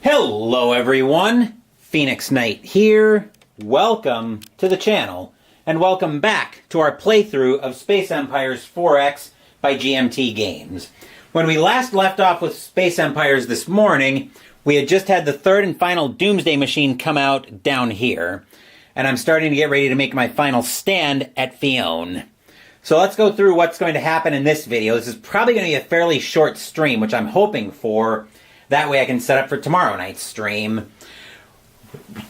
Hello everyone, Phoenix Knight here. Welcome to the channel, and welcome back to our playthrough of Space Empires 4X by GMT Games. When we last left off with Space Empires this morning, we had just had the third and final Doomsday Machine come out down here, and I'm starting to get ready to make my final stand at Fione. So let's go through what's going to happen in this video. This is probably going to be a fairly short stream, which I'm hoping for. That way I can set up for tomorrow night's stream.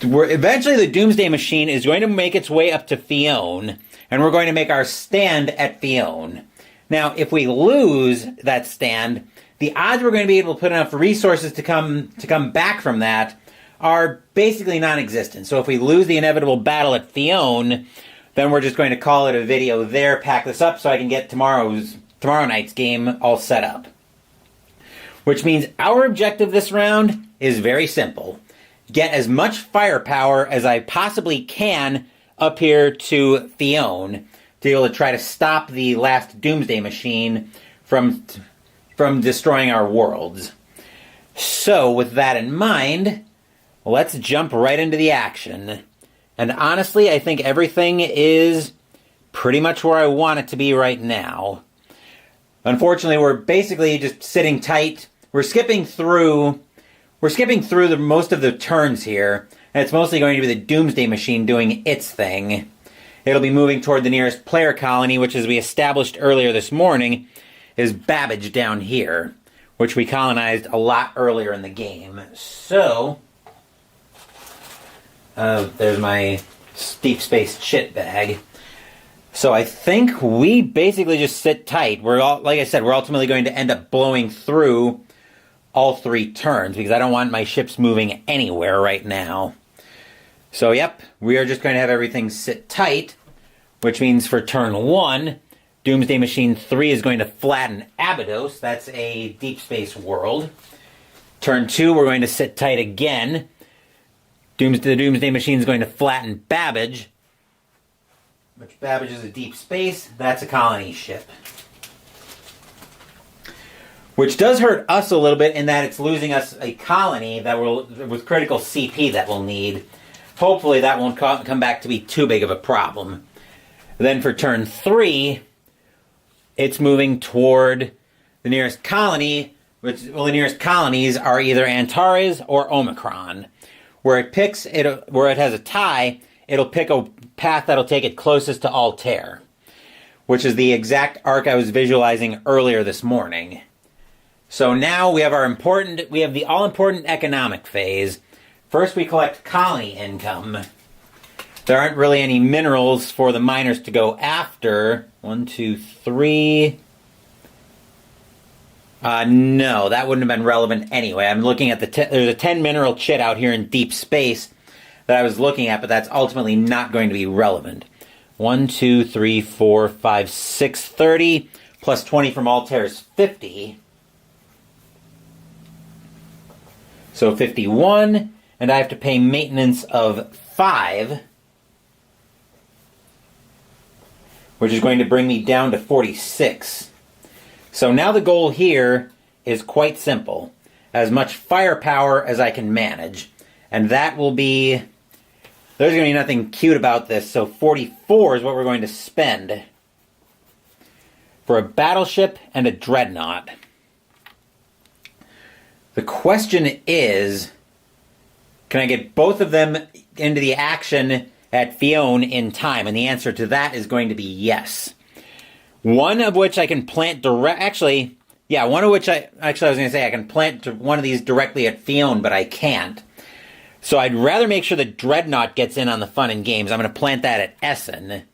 Eventually the Doomsday Machine is going to make its way up to Fione, and we're going to make our stand at Fione. Now, if we lose that stand, the odds we're going to be able to put enough resources to come back from that are basically non-existent. So if we lose the inevitable battle at Fione, then we're just going to call it a video there, pack this up so I can get tomorrow night's game all set up. Which means our objective this round is very simple. Get as much firepower as I possibly can up here to Fione to be able to try to stop the last Doomsday Machine from destroying our worlds. So with that in mind, let's jump right into the action. And honestly, I think everything is pretty much where I want it to be right now. Unfortunately, we're basically just sitting tight. We're skipping through most of the turns here, and it's mostly going to be the Doomsday Machine doing its thing. It'll be moving toward the nearest player colony, which, as we established earlier this morning, is Babbage down here, which we colonized a lot earlier in the game. So there's my deep space chit bag. So I think we basically just sit tight. Like I said, we're ultimately going to end up blowing through all three turns because I don't want my ships moving anywhere right now. So yep, we are just going to have everything sit tight, which means for turn 1, Doomsday Machine 3 is going to flatten Abydos. That's a deep space world. Turn 2, we're going to sit tight again. The Doomsday Machine is going to flatten Babbage, which Babbage is a deep space. That's a colony ship. Which does hurt us a little bit in that it's losing us a colony with critical CP that we'll need. Hopefully that won't come back to be too big of a problem. Then for turn 3, it's moving toward the nearest colony, the nearest colonies are either Antares or Omicron. Where it has a tie, it'll pick a path that'll take it closest to Altair, which is the exact arc I was visualizing earlier this morning. So now we have the all-important economic phase. First we collect colony income. There aren't really any minerals for the miners to go after. 1, 2, 3. No, that wouldn't have been relevant anyway. I'm looking at there's a 10 mineral chit out here in deep space that I was looking at, but that's ultimately not going to be relevant. 1, 2, 3, 4, 5, 6, 30, plus 20 from Altair's 50. So 51, and I have to pay maintenance of 5, which is going to bring me down to 46. So now the goal here is quite simple. As much firepower as I can manage. And that will be... There's going to be nothing cute about this, so 44 is what we're going to spend for a battleship and a dreadnought. The question is, can I get both of them into the action at Fione in time? And the answer to that is going to be yes. One of which I can plant direct... Actually, I was going to say I can plant one of these directly at Fione, but I can't. So I'd rather make sure the Dreadnought gets in on the fun and games. I'm going to plant that at Essen.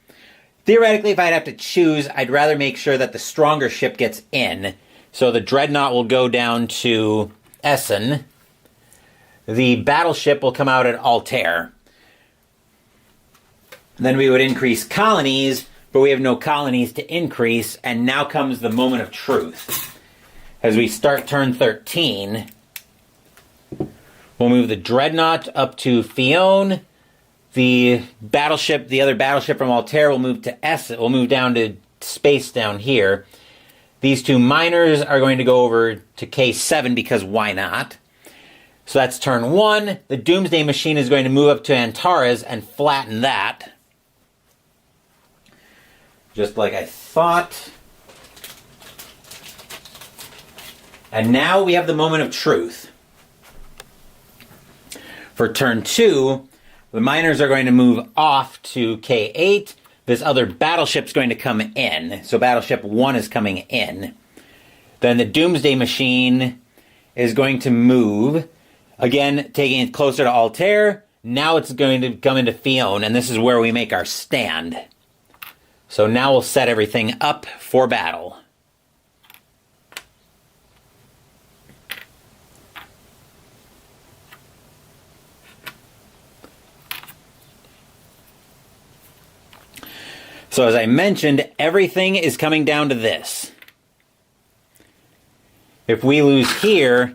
Theoretically, if I'd have to choose, I'd rather make sure that the stronger ship gets in. So the Dreadnought will go down to Essen. The battleship will come out at Altair. Then we would increase colonies, but we have no colonies to increase, and now comes the moment of truth. As we start turn 13, we'll move the Dreadnought up to Fione. The other battleship from Altair will move to Essen. We'll move down to space down here. These two miners are going to go over to K7 because why not? So that's turn 1. The Doomsday Machine is going to move up to Antares and flatten that. Just like I thought. And now we have the moment of truth. For turn 2, the miners are going to move off to K8. This other battleship's going to come in. So battleship 1 is coming in. Then the Doomsday Machine is going to move. Again, taking it closer to Altair. Now it's going to come into Fion, and this is where we make our stand. So now we'll set everything up for battle. So as I mentioned, everything is coming down to this. If we lose here,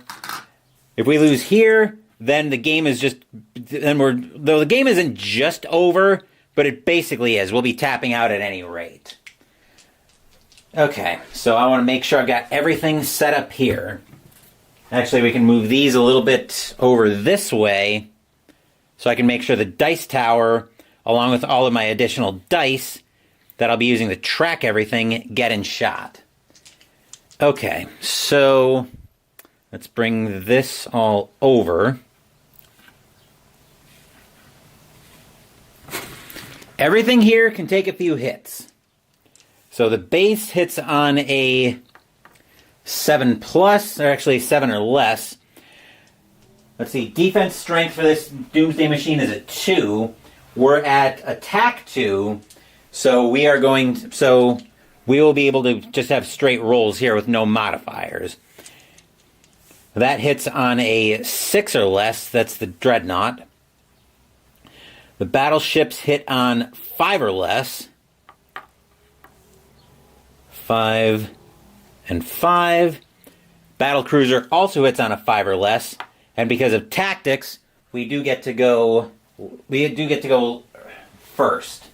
then the game is just, though the game isn't just over, but it basically is. We'll be tapping out at any rate. Okay, so I want to make sure I've got everything set up here. Actually, we can move these a little bit over this way, so I can make sure the dice tower, along with all of my additional dice that I'll be using to track everything, get in shot. Okay, so let's bring this all over. Everything here can take a few hits. So the base hits on a 7+, or actually 7 or less. Let's see, defense strength for this Doomsday Machine is a 2. We're at attack 2, so we will be able to just have straight rolls here with no modifiers. That hits on a 6 or less, that's the Dreadnought. The battleships hit on 5 or less. 5 and 5. Battlecruiser also hits on a 5 or less, and because of tactics, we do get to go first.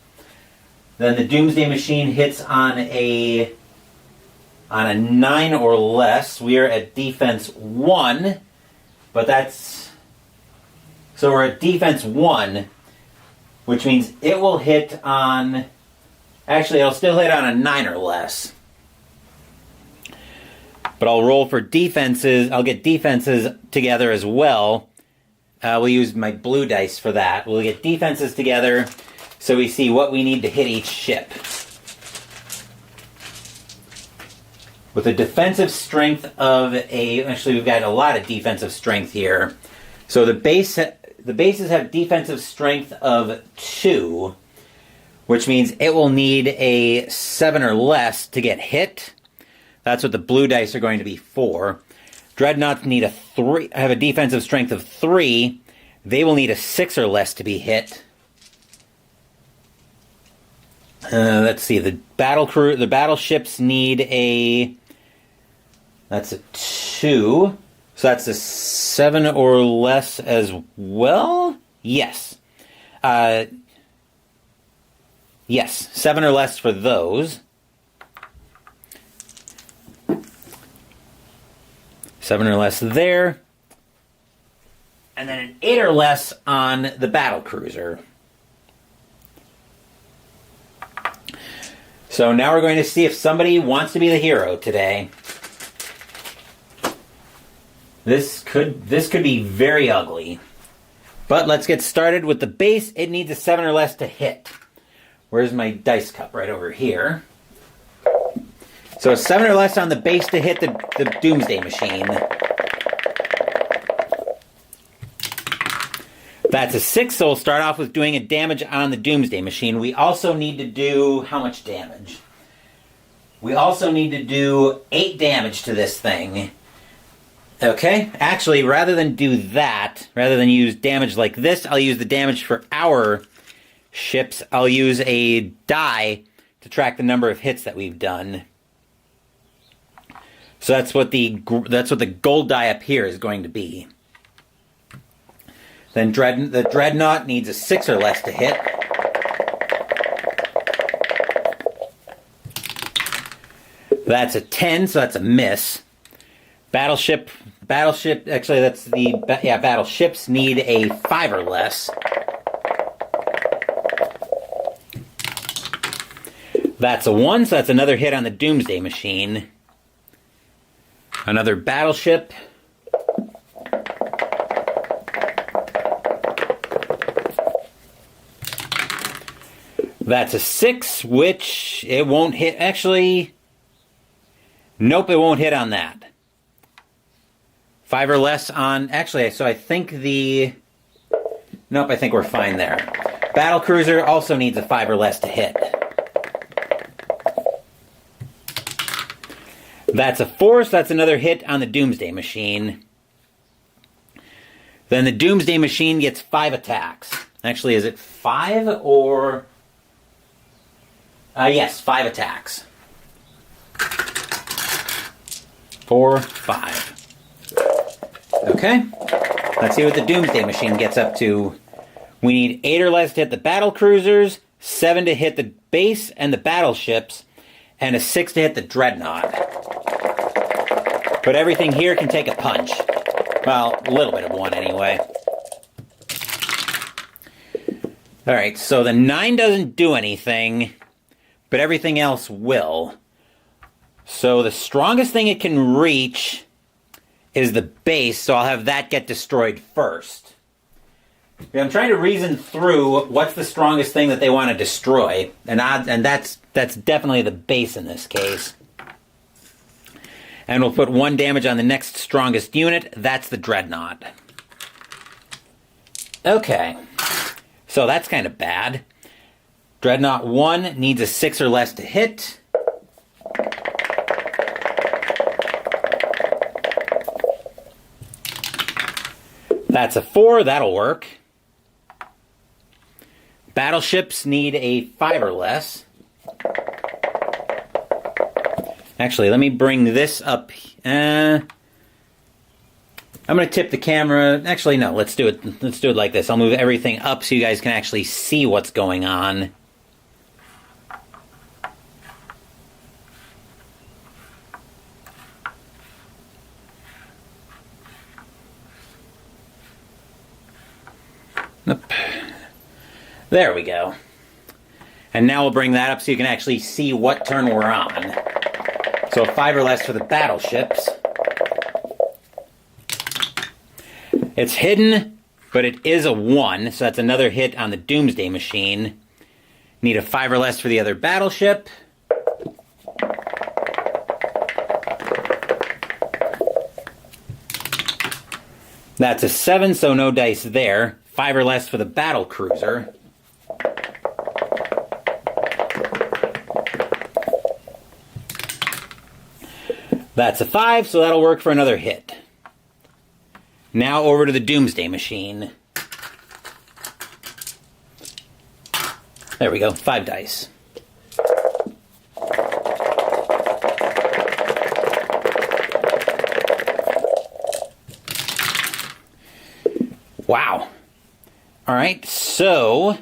Then the Doomsday Machine hits on a 9 or less. We are at defense 1, but so we're at defense 1, which means it will hit on, actually it'll still hit on a 9 or less. But I'll roll for defenses. I'll get defenses together as well. We'll use my blue dice for that. We'll get defenses together so we see what we need to hit each ship. With a defensive strength of actually we've got a lot of defensive strength here. So the bases have defensive strength of 2, which means it will need a 7 or less to get hit. That's what the blue dice are going to be for. Dreadnoughts need have a defensive strength of 3. They will need a 6 or less to be hit. Let's see. The battleships need that's a 2. So that's a 7 or less as well? Yes. Yes, 7 or less for those. 7 or less there. And then an 8 or less on the battlecruiser. So now we're going to see if somebody wants to be the hero today. This could be very ugly. But let's get started with the base. It needs a 7 or less to hit. Where's my dice cup? Right over here. So a 7 or less on the base to hit the Doomsday Machine. That's a 6, so we'll start off with doing a damage on the Doomsday Machine. We also need to do how much damage? We also need to do 8 damage to this thing. Okay, actually, rather than do that, rather than use damage like this, I'll use the damage for our ships. I'll use a die to track the number of hits that we've done. So that's what the gold die up here is going to be. Then the Dreadnought needs a 6 or less to hit. That's a 10, so that's a miss. Battleship battleship, actually that's the, yeah, battleships need a 5 or less. That's a 1, so that's another hit on the Doomsday Machine. Another battleship. That's a 6, which it won't hit. Actually, nope, it won't hit on that. 5 or less on, actually, so I think nope, I think we're fine there. Battlecruiser also needs a 5 or less to hit. That's a 4, so that's another hit on the Doomsday Machine. Then the Doomsday Machine gets 5 attacks. Actually, is it 5 or... yes, 5 attacks. 4, 5. Okay. Let's see what the Doomsday Machine gets up to. We need 8 or less to hit the battle cruisers, 7 to hit the base and the battleships, and a 6 to hit the dreadnought. But everything here can take a punch. Well, a little bit of one anyway. Alright, so the 9 doesn't do anything, but everything else will. So the strongest thing it can reach is the base, so I'll have that get destroyed first. I'm trying to reason through what's the strongest thing that they want to destroy, and that's definitely the base in this case. And we'll put 1 damage on the next strongest unit. That's the dreadnought. Okay, so that's kind of bad. Dreadnought 1 needs a 6 or less to hit. That's a 4, that'll work. Battleships need a 5 or less. Actually, let me bring this up. I'm going to tip the camera. Actually, no, let's do it. Let's do it like this. I'll move everything up so you guys can actually see what's going on. Nope. There we go. And now we'll bring that up so you can actually see what turn we're on. So 5 or less for the battleships. It's hidden, but it is a 1, so that's another hit on the Doomsday Machine. Need a 5 or less for the other battleship. That's a 7, so no dice there. 5 or less for the battle cruiser. That's a 5, so that'll work for another hit. Now over to the Doomsday Machine. There we go, 5 dice. Wow. Alright, so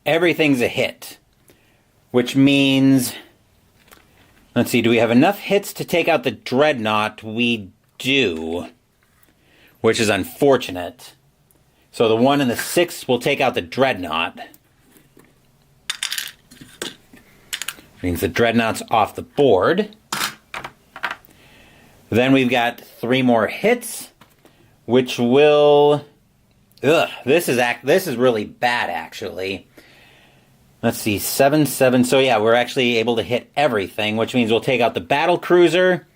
everything's a hit. Which means... Let's see, do we have enough hits to take out the Dreadnought? We do. Which is unfortunate. So the 1 and the 6 will take out the Dreadnought. Means the Dreadnought's off the board. Then we've got 3 more hits, which will... Ugh, this is really bad, actually. Let's see, 7, 7. So yeah, we're actually able to hit everything, which means we'll take out the battle cruiser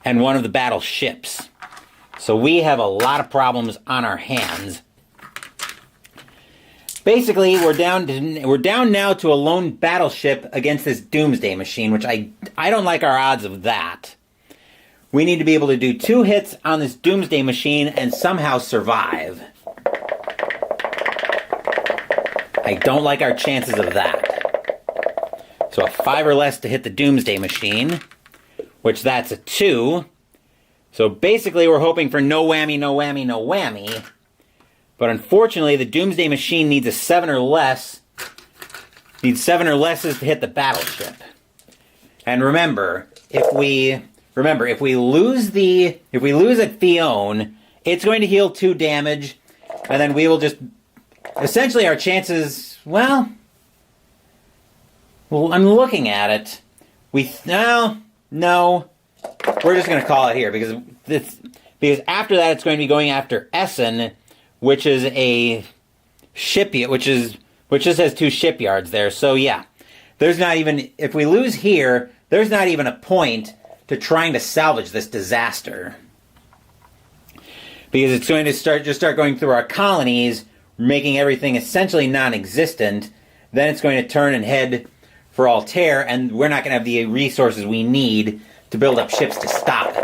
and 1 of the battleships. So we have a lot of problems on our hands. Basically, we're down now to a lone battleship against this Doomsday Machine, which I don't like our odds of that. We need to be able to do 2 hits on this Doomsday Machine and somehow survive. I don't like our chances of that. So a 5 or less to hit the Doomsday Machine, which that's a 2. So basically we're hoping for no whammy, no whammy, no whammy. But unfortunately the Doomsday Machine needs a 7 or less. Needs 7 or less to hit the battleship. And remember, if we remember, if we lose at Fione, it's going to heal 2 damage, and then we will just, essentially our chances, well, I'm looking at it. No, we're just going to call it here, because after that it's going to be going after Essen, which is a shipyard, which just has 2 shipyards there. So yeah, if we lose here, there's not even a point to trying to salvage this disaster. Because it's going to start going through our colonies, making everything essentially non-existent. Then it's going to turn and head for Altair, and we're not going to have the resources we need to build up ships to stop it.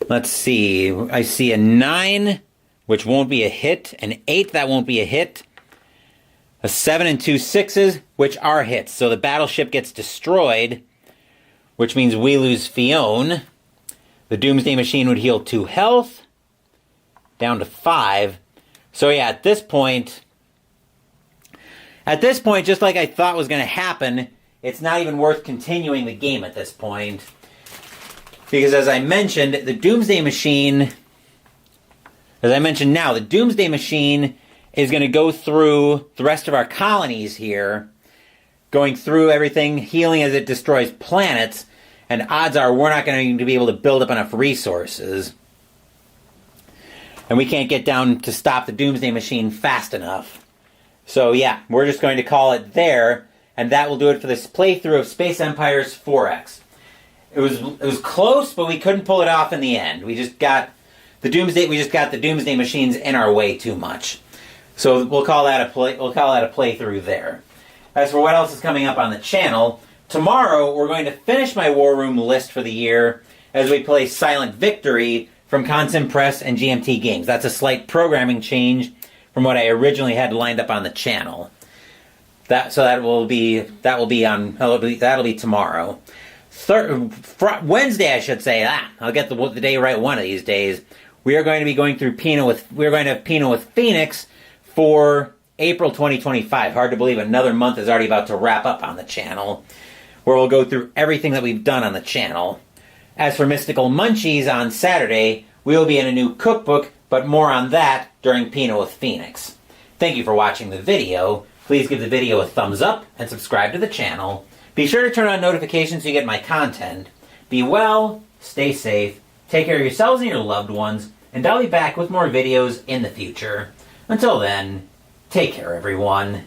Let's see. I see a 9, which won't be a hit. An 8, that won't be a hit. A 7 and 2 6s, which are hits. So the battleship gets destroyed, which means we lose Fione. The Doomsday Machine would heal 2 health, down to 5. So yeah, at this point, just like I thought was going to happen, it's not even worth continuing the game at this point. Because as I mentioned, the Doomsday Machine, the Doomsday Machine is going to go through the rest of our colonies here, going through everything, healing as it destroys planets, and odds are we're not going to be able to build up enough resources. And we can't get down to stop the Doomsday Machine fast enough. So yeah, we're just going to call it there, and that will do it for this playthrough of Space Empires 4X. It was close, but we couldn't pull it off in the end. We just got the Doomsday Machines in our way too much. So we'll call that a playthrough there. As for what else is coming up on the channel, tomorrow we're going to finish my War Room list for the year as we play Silent Victory from Consim Press and GMT Games. That's a slight programming change from what I originally had lined up on the channel. That'll be tomorrow. Wednesday, I should say. I'll get the day right one of these days. We are going to be going through we're going to have Pino with Phoenix for April 2025. Hard to believe another month is already about to wrap up on the channel, where we'll go through everything that we've done on the channel. As for Mystical Munchies on Saturday, we will be in a new cookbook, but more on that during Pino with Phoenix. Thank you for watching the video. Please give the video a thumbs up and subscribe to the channel. Be sure to turn on notifications so you get my content. Be well, stay safe, take care of yourselves and your loved ones, and I'll be back with more videos in the future. Until then, take care everyone.